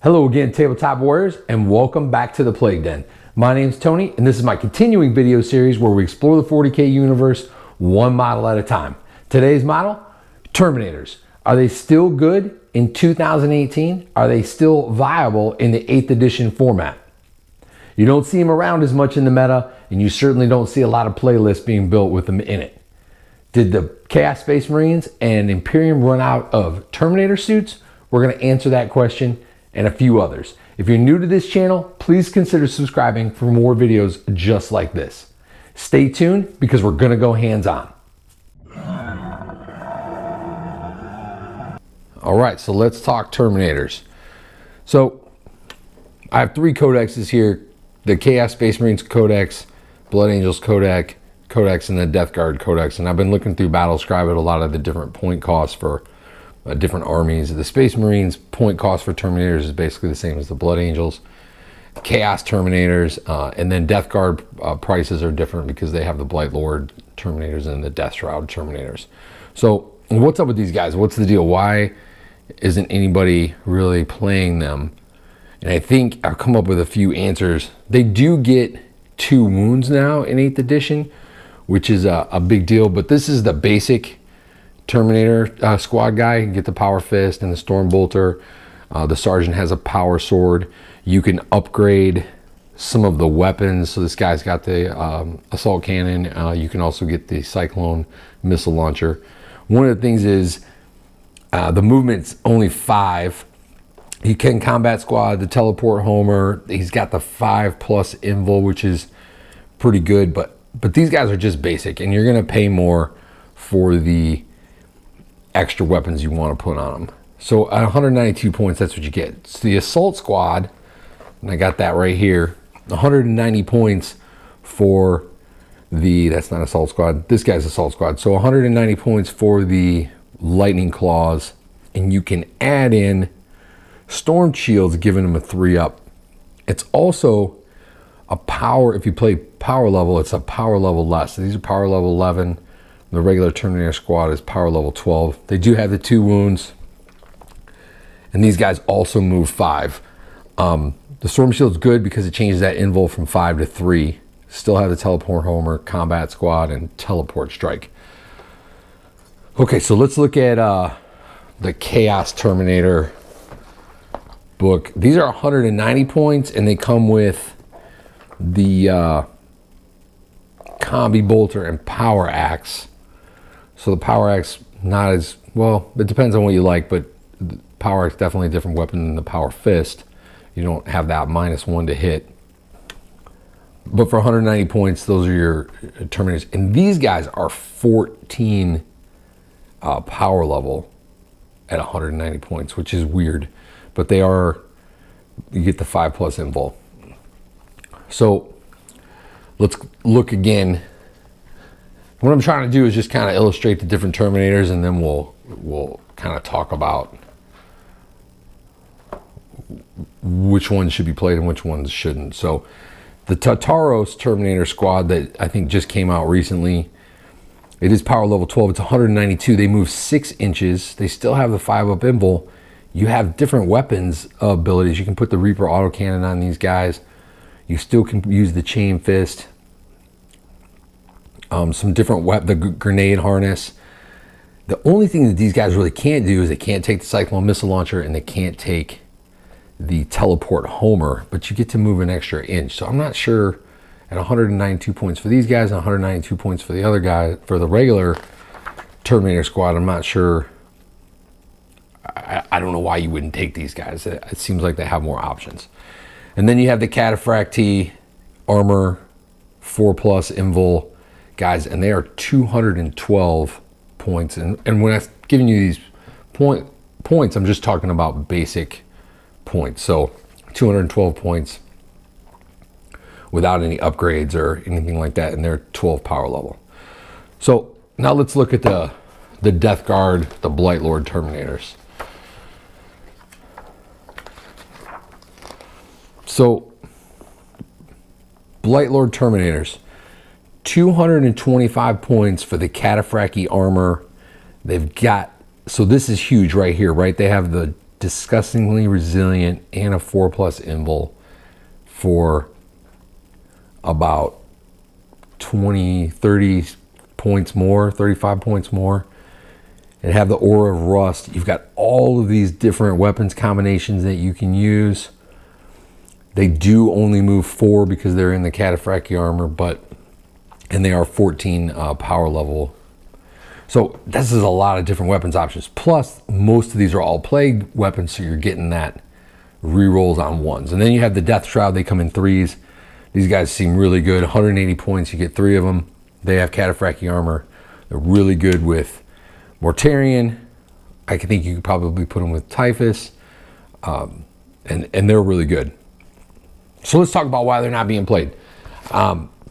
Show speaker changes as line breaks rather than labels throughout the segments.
Hello again, Tabletop Warriors, and welcome back to the Plague Den. My name's Tony, and this is my continuing video series where we explore the 40K universe one model at a time. Today's model, Terminators. Are they still good in 2018? Are they still viable in the 8th edition format? You don't see them around as much in the meta, and you certainly don't see a lot of playlists being built with them in it. Did the Chaos Space Marines and Imperium run out of Terminator suits? We're going to answer that question and a few others. If you're new to this channel, please consider subscribing for more videos just like this. Stay tuned because we're going to go hands-on. All right, so let's talk Terminators. So I have three codexes here: the Chaos Space Marines Codex, Blood Angels Codex, and the Death Guard Codex. And I've been looking through Battlescribe at a lot of the different point costs for different armies. The Space Marines point cost for Terminators is basically the same as the Blood Angels. Chaos Terminators, and then Death Guard prices are different because they have the Blight Lord Terminators and the Death Shroud Terminators. So what's up with these guys? What's the deal? Why isn't anybody really playing them? And I think I've come up with a few answers. They do get 2 wounds now in 8th edition, which is a big deal, but this is the basic Terminator Squad guy. You can get the Power Fist and the Storm Bolter. The Sergeant has a Power Sword. You can upgrade some of the weapons. So this guy's got the Assault Cannon. You can also get the Cyclone Missile Launcher. One of the things is the movement's only 5. He can Combat Squad, the Teleport Homer. He's got the 5+ Invul, which is pretty good, but these guys are just basic, and you're gonna pay more for the extra weapons you want to put on them. So at 192 points, that's what you get. So the Assault Squad, and I got that right here, 190 points for the, that's not Assault Squad, this guy's Assault Squad. So 190 points for the Lightning Claws, and you can add in Storm Shields, giving them a 3-up. It's also a power, if you play power level, it's a power level less. So these are power level 11. The regular Terminator Squad is power level 12. They do have the 2 wounds, and these guys also move 5. The Storm Shield's good because it changes that invul from 5 to 3. Still have the Teleport Homer, Combat Squad, and Teleport Strike. Okay, so let's look at the Chaos Terminator book. These are 190 points, and they come with the Combi Bolter and Power Axe. So the Power Axe, not as well, it depends on what you like, but the Power Axe definitely a different weapon than the Power Fist. You don't have that -1 to hit. But for 190 points, those are your Terminators. And these guys are 14 power level at 190 points, which is weird. But they are, you get the 5+ invul. So let's look again. What I'm trying to do is just kind of illustrate the different Terminators, and then we'll kind of talk about which ones should be played and which ones shouldn't. So the Tartaros Terminator Squad that I think just came out recently, it is power level 12. It's 192. They move 6 inches. They still have the 5-up invul. You have different weapons abilities. You can put the Reaper autocannon on these guys. You still can use the Chain Fist. Some different the grenade harness. The only thing that these guys really can't do is they can't take the Cyclone Missile Launcher, and they can't take the Teleport Homer, but you get to move an extra inch. So I'm not sure at 192 points for these guys and 192 points for the other guy, for the regular Terminator Squad, I'm not sure. I don't know why you wouldn't take these guys. It seems like they have more options. And then you have the Cataphractii Armor 4+ invul guys, and they are 212 points. And when I'm giving you these points, I'm just talking about basic points. So 212 points without any upgrades or anything like that, and they're 12 power level. So now let's look at the Death Guard, the Blight Lord Terminators. So Blight Lord Terminators, 225 points for the Cataphractii Armor. They've got, so this is huge right here, right? They have the disgustingly resilient and a 4+ invul for about 20, 30 points more, 35 points more, and have the aura of rust. You've got all of these different weapons combinations that you can use. They do only move 4 because they're in the cataphractii armor, and they are 14 power level. So this is a lot of different weapons options. Plus, most of these are all plague weapons, so you're getting that rerolls on 1s. And then you have the Death Shroud. They come in 3s. These guys seem really good. 180 points, you get 3 of them. They have cataphractii armor. They're really good with Mortarion. I think you could probably put them with Typhus. And they're really good. So let's talk about why they're not being played.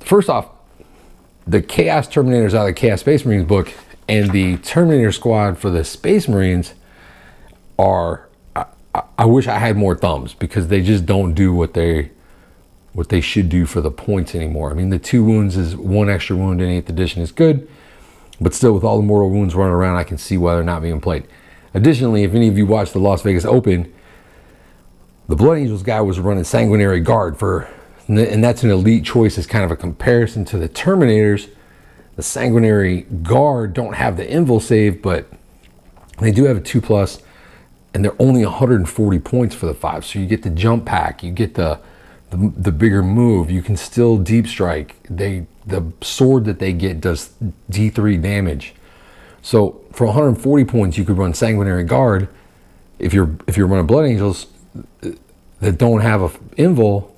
First off, the Chaos Terminators out of the Chaos Space Marines book and the Terminator Squad for the Space Marines are, I wish I had more thumbs, because they just don't do what they should do for the points anymore. I mean, the 2 wounds is 1 extra wound in 8th edition is good, but still, with all the mortal wounds running around, I can see why they're not being played. Additionally, if any of you watched the Las Vegas Open, the Blood Angels guy was running Sanguinary Guard and that's an elite choice as kind of a comparison to the Terminators. The Sanguinary Guard don't have the invul save, but they do have a 2+, and they're only 140 points for the 5. So you get the jump pack, you get the bigger move, you can still deep strike. The sword that they get does D3 damage. So for 140 points, you could run Sanguinary Guard. If you're running Blood Angels that don't have a invul,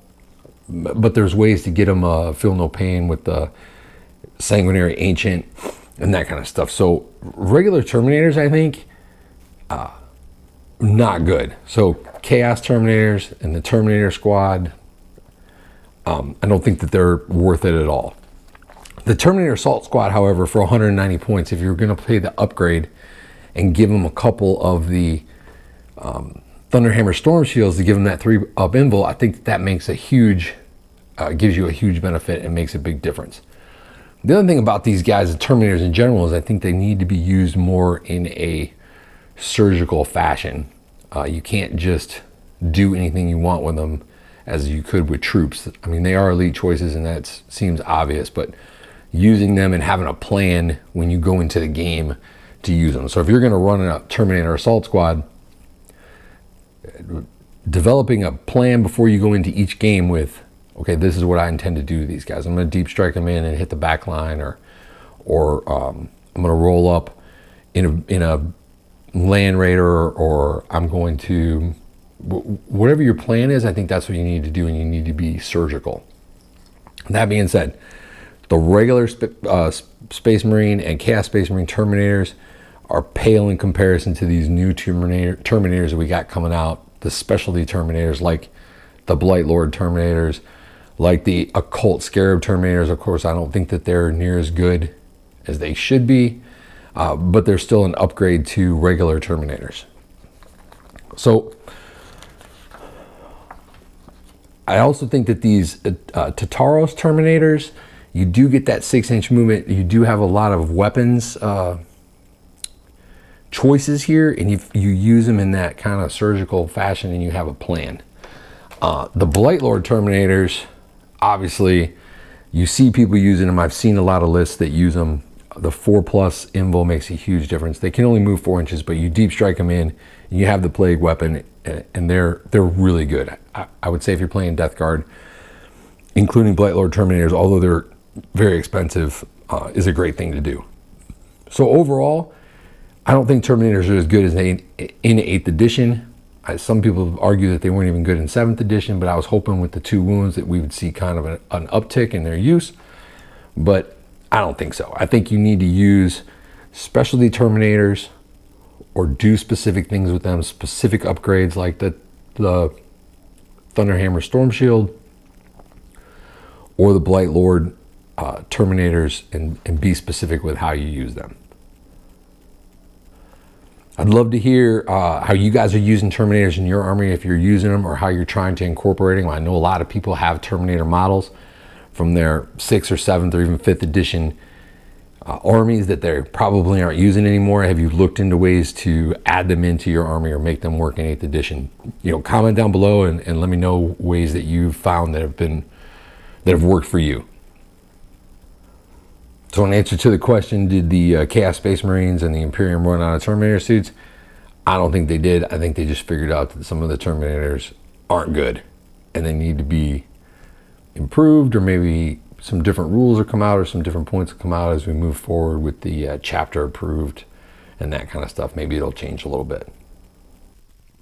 but there's ways to get them feel no pain with the Sanguinary Ancient and that kind of stuff. So regular Terminators, I think, not good. So Chaos Terminators and the Terminator Squad, I don't think that they're worth it at all. The Terminator Assault Squad, however, for 190 points, if you're going to pay the upgrade and give them a couple of the Thunderhammer Storm Shields to give them that 3-up invul, I think that makes a huge, gives you a huge benefit and makes a big difference. The other thing about these guys, the Terminators in general, is I think they need to be used more in a surgical fashion. You can't just do anything you want with them as you could with troops. I mean, they are elite choices, and that seems obvious, but using them and having a plan when you go into the game to use them. So if you're going to run a Terminator Assault Squad, developing a plan before you go into each game with, okay, this is what I intend to do to these guys. I'm going to deep strike them in and hit the back line, or I'm going to roll up in a Land Raider, or I'm going to, whatever your plan is, I think that's what you need to do, and you need to be surgical. That being said, the regular Space Marine and Chaos Space Marine Terminators are pale in comparison to these new Terminators that we got coming out, the specialty Terminators like the Blight Lord Terminators, like the Occult Scarab Terminators. Of course, I don't think that they're near as good as they should be, but they're still an upgrade to regular Terminators. So I also think that these Tartaros Terminators, you do get that 6-inch movement. You do have a lot of weapons choices here, and you use them in that kind of surgical fashion, and you have a plan. The Blight Lord Terminators, obviously, you see people using them. I've seen a lot of lists that use them. The 4+ invul makes a huge difference. They can only move 4 inches, but you deep strike them in, and you have the plague weapon, and they're really good. I would say if you're playing Death Guard, including Blight Lord Terminators, although they're very expensive, is a great thing to do. So overall, I don't think Terminators are as good as they in 8th edition. Some people argue that they weren't even good in 7th edition, but I was hoping with the 2 wounds that we would see kind of an uptick in their use, but I don't think so. I think you need to use specialty Terminators or do specific things with them, specific upgrades like the Thunderhammer Storm Shield or the Blight Lord Terminators, and be specific with how you use them. I'd love to hear how you guys are using Terminators in your army, if you're using them, or how you're trying to incorporate them. I know a lot of people have Terminator models from their 6th or 7th or even 5th edition armies that they probably aren't using anymore? Have you looked into ways to add them into your army or make them work in 8th edition? You know, comment down below and let me know ways that you've found that have worked for you. So in answer to the question, did the Chaos Space Marines and the Imperium run out of Terminator suits? I don't think they did. I think they just figured out that some of the Terminators aren't good and they need to be improved, or maybe some different rules will come out or some different points will come out as we move forward with the chapter approved and that kind of stuff. Maybe it'll change a little bit.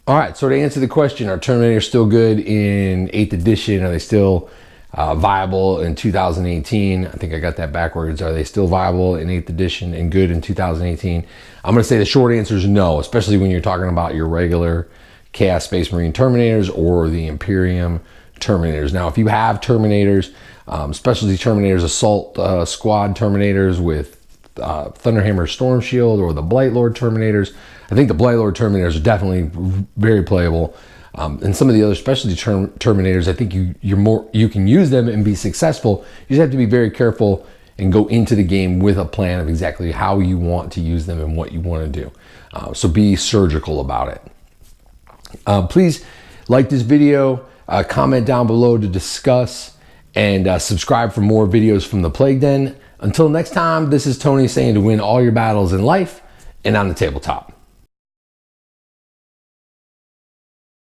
All right, so to answer the question, are Terminators still good in 8th edition? Are they still viable in 2018? I think I got that backwards. Are they still viable in 8th edition and good in 2018? I'm going to say the short answer is no, especially when you're talking about your regular Chaos Space Marine Terminators or the Imperium Terminators. Now, if you have Terminators, specialty Terminators, Assault Squad Terminators with Thunderhammer Storm Shield, or the Blight Lord Terminators, I think the Blight Lord Terminators are definitely very playable. And some of the other specialty Terminators, I think you can use them and be successful. You just have to be very careful and go into the game with a plan of exactly how you want to use them and what you want to do. So be surgical about it. Please like this video, comment down below to discuss, and subscribe for more videos from the Plague Den. Until next time, this is Tony saying to win all your battles in life and on the tabletop.